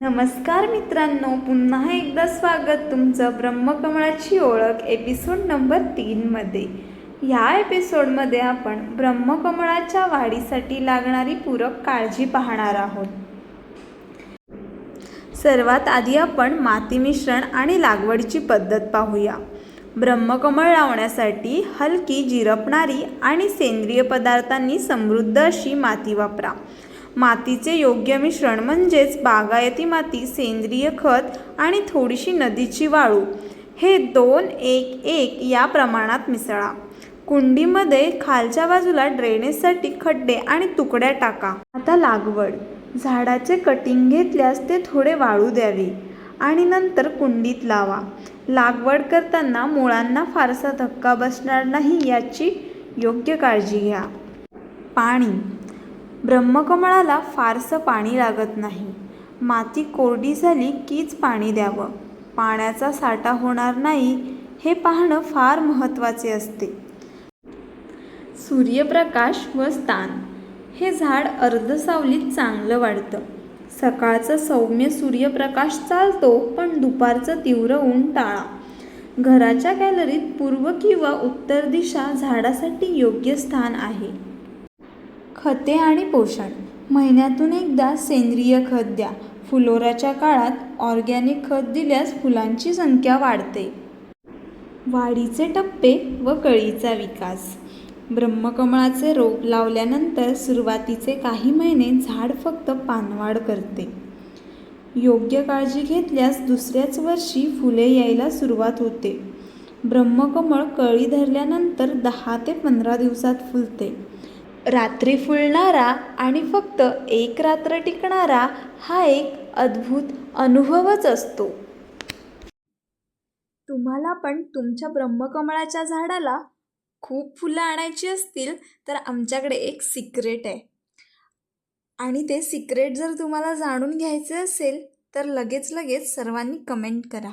नमस्कार मित्रांनो, पुन्हा एकदा स्वागत तुमचं ब्रह्मकमळाची ओळख एपिसोड नंबर 3 मध्ये। ह्या एपिसोडमध्ये आपण ब्रह्मकमळाच्या वाढीसाठी लागणारी पूरक काळजी पाहणार आहोत। सर्वात आधी आपण माती मिश्रण आणि लागवडीची पद्धत पाहूया। ब्रह्मकमळ लावण्यासाठी हलकी जिरपणारी आणि सेंद्रिय पदार्थांनी समृद्ध अशी माती वापरा। मातीचे योग्य मिश्रण म्हणजेच बागायती माती, सेंद्रिय खत आणि थोडीशी नदीची वाळू हे 2-1-1 या प्रमाणात मिसळा। कुंडीमध्ये खालच्या बाजूला ड्रेनेजसाठी खड्डे आणि तुकड्या टाका। आता लागवड। झाडाचे कटिंग घेतल्यास ते थोडे वाळू द्यावे आणि नंतर कुंडीत लावा। लागवड करताना मुळांना फारसा धक्का बसणार नाही याची योग्य काळजी घ्या। पाणी। ब्रह्मकमळाला फारसं पाणी लागत नाही। माती कोरडी झाली कीच पाणी द्यावं। पाण्याचा साठा होणार नाही हे पाहणं फार महत्त्वाचे असते। सूर्यप्रकाश व स्थान। हे झाड अर्धसावलीत चांगलं वाढतं। सकाळचा सौम्य सूर्यप्रकाश चालतो, पण दुपारचं तीव्र ऊन टाळा। घराच्या गॅलरीत पूर्व किंवा उत्तर दिशा झाडासाठी योग्य स्थान आहे। खते आणि पोषण। महिन्यातून एकदा सेंद्रिय खत द्या। फुलोऱ्याच्या काळात ऑर्गॅनिक खत दिल्यास फुलांची संख्या वाढते। वाढीचे टप्पे व कळीचा विकास। ब्रह्मकमळाचे रोप लावल्यानंतर सुरुवातीचे काही महिने झाड फक्त पानवाढ करते। योग्य काळजी घेतल्यास दुसऱ्याच वर्षी फुले यायला सुरुवात होते। ब्रह्मकमळ कळी धरल्यानंतर 10 ते 15 दिवसात फुलते। रात्री फुलणारा आणि फक्त 1 रात्र टिकणारा हा एक अद्भुत अनुभवच असतो। तुम्हाला पण तुमच्या ब्रह्मकमळाच्या झाडाला खूप फुलं आणायची असतील तर आमच्याकडे एक सिक्रेट आहे, आणि ते सिक्रेट जर तुम्हाला जाणून घ्यायचे असेल तर लगेच सर्वांनी कमेंट करा।